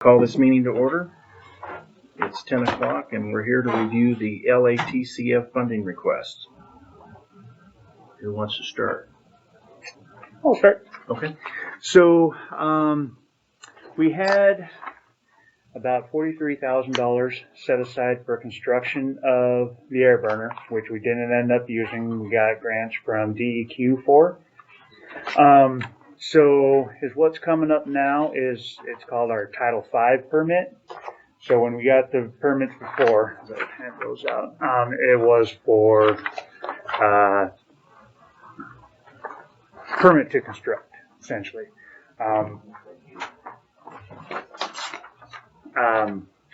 Call this meeting to order. It's 10 o'clock and we're here to review the LATCF funding request. Who wants to start? I'll start. Okay. So we had about $43,000 set aside for construction of the air burner, which we didn't end up using. We got grants from DEQ for. So what's coming up now is it's called our Title V permit. So when we got the permits before, as I hand those out, it was for permit to construct, essentially.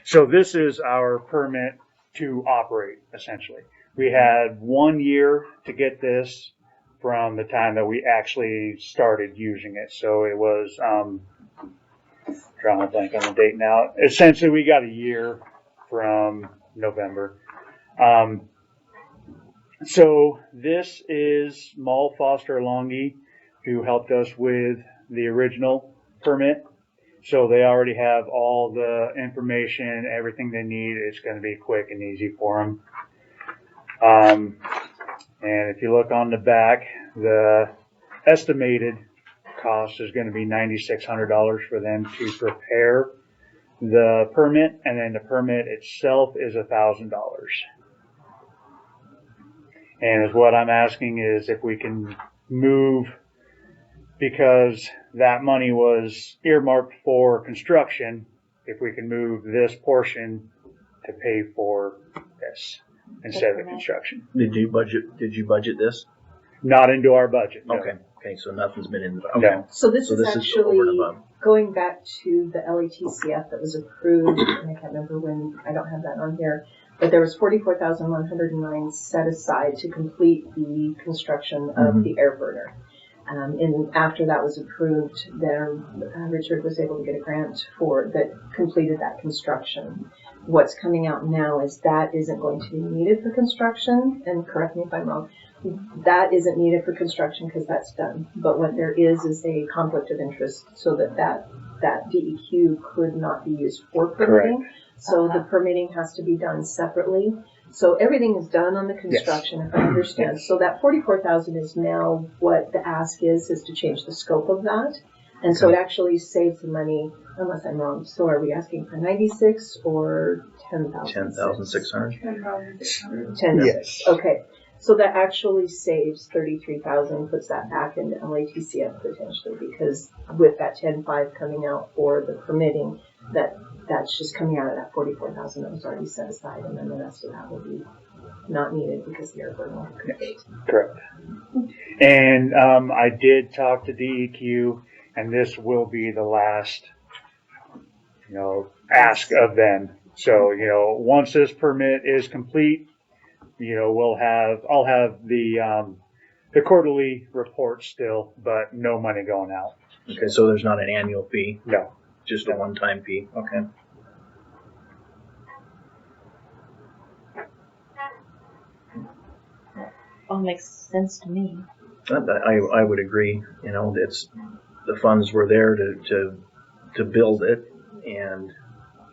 So this is our permit to operate, essentially. We had 1 year to get this from the time that we actually started using it. So it was, drawing a blank on the date now. Essentially, we got a year from November. So this is Mull Foster Longy, who helped us with the original permit. So they already have all the information, everything they need. It's going to be quick and easy for them. And if you look on the back, the estimated cost is going to be $9,600 for them to prepare the permit, and then the permit itself is $1,000. And what I'm asking is if we can move, because that money was earmarked for construction, if we can move this portion to pay for this instead of the construction. Did you budget this? Not into our budget. No. Okay, so nothing's been in the No. okay. So this is over and actually above. going back to the LATCF that was approved, and I can't remember when, I don't have that on here, but there was $44,109 set aside to complete the construction of the air burner. And after that was approved, then Richard was able to get a grant that completed that construction. What's coming out now is that isn't going to be needed for construction, and correct me if I'm wrong, that isn't needed for construction because that's done. But what there is a conflict of interest so that DEQ could not be used for permitting. Correct. So the permitting has to be done separately. So everything is done on the construction, if I understand. So that $44,000 is now what the ask is to change the scope of that. And so it actually saves the money, unless I'm wrong. So are we asking for 96 or 10,000? 10,600. 10. Yes. Okay. So that actually saves $33,000, puts that back into LATCF potentially, because with that 10.5 coming out for the permitting, that's just coming out of that $44,000 that was already set aside, and then the rest of that will be not needed because the air burner will complete. Correct. And I did talk to DEQ, and this will be the last, ask of them. So, once this permit is complete, I'll have the quarterly report still, but no money going out. Okay, so there's not an annual fee, No. just a one-time fee. Okay. All makes sense to me. I would agree. It's the funds were there to build it, and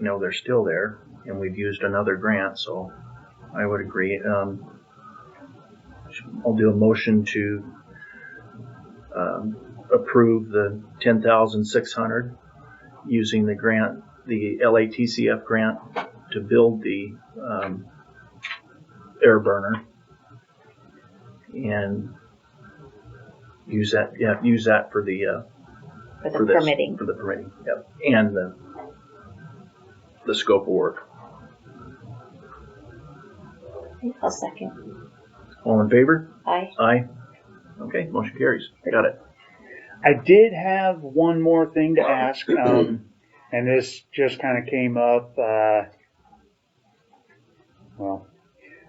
they're still there, and we've used another grant, so I would agree. I'll do a motion to approve the $10,600 using the grant, the LATCF grant, to build the air burner, and use that for the Permitting. for the permitting, yep, and the scope of work. I'll second. All in favor? Aye. Aye. Okay, motion carries. Got it. I did have one more thing to ask, and this just kind of came up.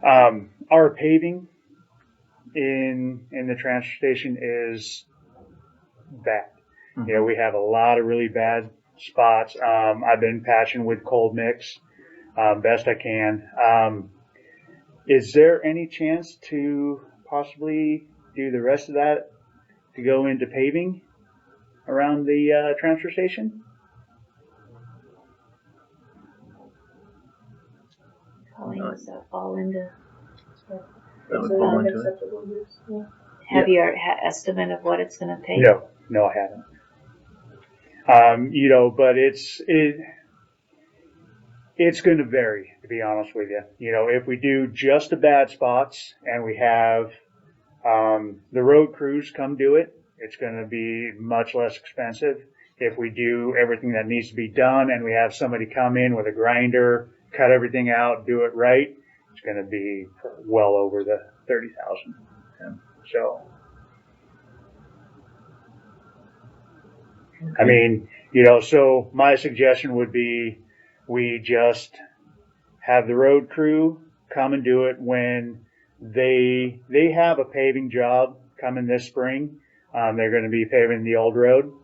Our paving in the transfer station is bad. Mm-hmm. We have a lot of really bad spots. I've been patching with cold mix best I can. Is there any chance to possibly do the rest of that to go into paving around the transfer station? Colleen, does that fall into? That would It's a fall into it. non-acceptable use. Yeah. Have your estimate of what it's going to take? No, I haven't. But it's going to vary, to be honest with you. If we do just the bad spots and we have the road crews come do it, it's going to be much less expensive. If we do everything that needs to be done and we have somebody come in with a grinder, cut everything out, do it right, it's going to be well over the $30,000. Okay. So, I mean, so my suggestion would be we just have the road crew come and do it when they have a paving job coming this spring. They're going to be paving the old road.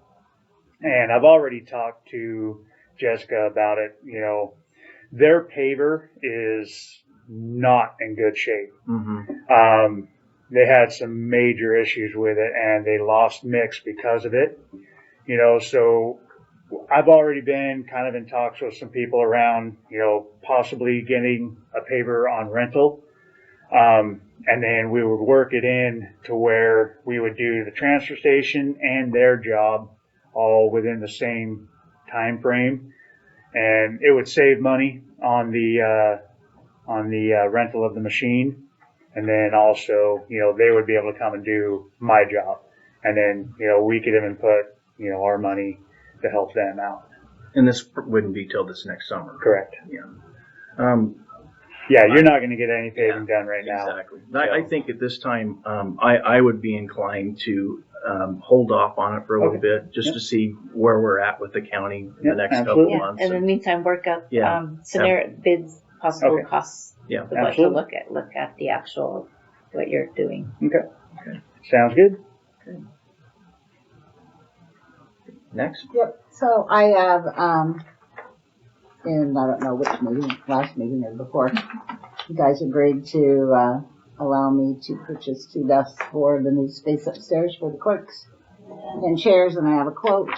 And I've already talked to Jessica about it. Their paver is not in good shape. Mm-hmm. They had some major issues with it and they lost mix because of it. So I've already been kind of in talks with some people around, possibly getting a paver on rental. And then we would work it in to where we would do the transfer station and their job all within the same time frame. And it would save money on the rental of the machine. And then also, they would be able to come and do my job. And then, we could even put, our money to help them out. And this wouldn't be till this next summer. Correct. Yeah. Yeah, you're not going to get any paving done right now. Exactly. I think at this time, I would be inclined to hold off on it for a little bit, just to see where we're at with the county in the next couple of Yeah, months. and in the meantime, work out Yeah. scenario bids, possible Okay. costs. Yeah. Of what to look at the actual what you're doing. Okay. Sounds good. Next. Yep. So I have, in I don't know which meeting, last meeting or before, you guys agreed to allow me to purchase 2 desks for the new space upstairs for the clerks and chairs, and I have a quote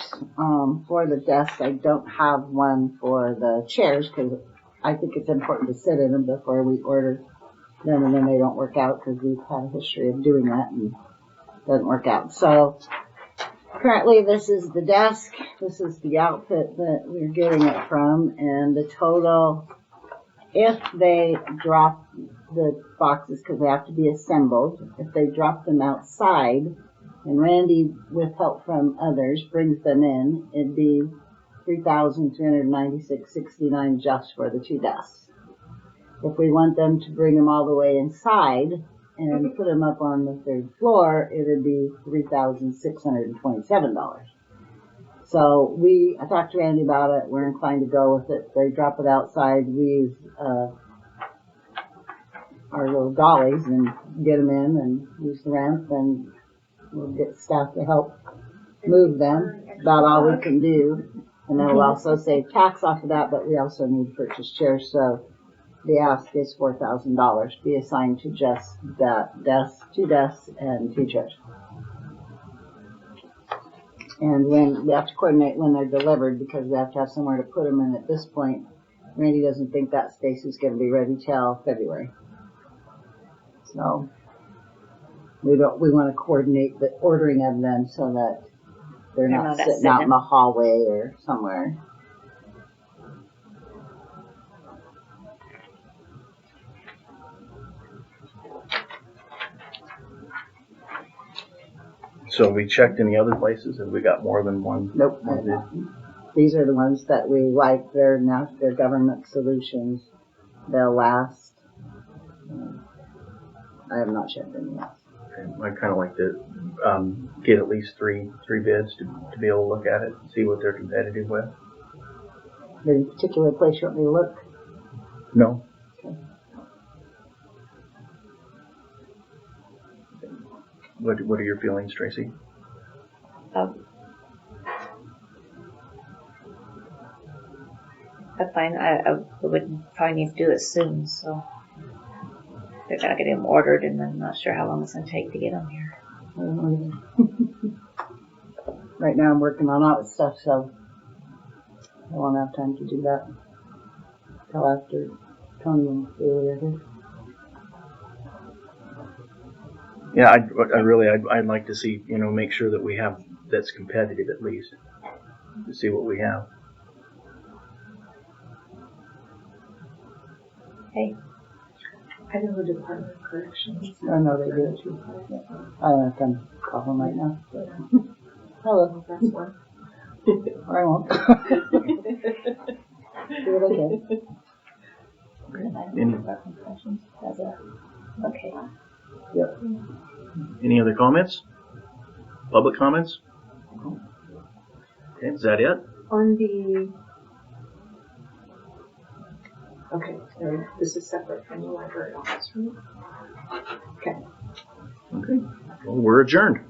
for the desks. I don't have one for the chairs because I think it's important to sit in them before we order them, and then they don't work out because we've had a history of doing that and it doesn't work out. So currently, this is the desk. This is the outfit that we're getting it from, and the total, if they drop the boxes, because they have to be assembled, if they drop them outside, and Randy, with help from others, brings them in, it'd be $3,396.69 just for the 2 desks. If we want them to bring them all the way inside and put them up on the 3rd floor, it would be $3,627. So I talked to Randy about it. We're inclined to go with it. They drop it outside. We use our little dollies and get them in and use the ramp, and we'll get staff to help move them. It's about all we can do. And then we'll also save tax off of that, but we also need to purchase chairs. So the ask is $4,000 to be assigned to just that desk, 2 desks, and 2 chairs. And when we have to coordinate when they're delivered because we have to have somewhere to put them in at this point. Randy doesn't think that space is going to be ready till February. So we want to coordinate the ordering of them so that they're not sitting out in the hallway or somewhere. So we checked any other places, and we got more than one. Nope. These are the ones that we like. They're government solutions. They'll last. I have not checked any else. Okay. I'd kind of like to get at least three bids to be able to look at it and see what they're competitive with. Any particular place you want me to look? No. Okay. What are your feelings, Tracy? I find I would probably need to do it soon, so they're gonna get them ordered, and I'm not sure how long it's gonna take to get them here. Right now I'm working on all this stuff, so I won't have time to do that till after Tony earlier here. Yeah, I'd like to see, make sure that we have, that's competitive at least, to see what we have. I know the Department of Corrections. I know they do it too. I don't have time to call them right now. Hello. That's one. I won't. Do what I can. Okay. Any other comments? Public comments? Okay, is that it? On the, okay, so this is separate from the library office, right? Okay. Okay. Well, we're adjourned.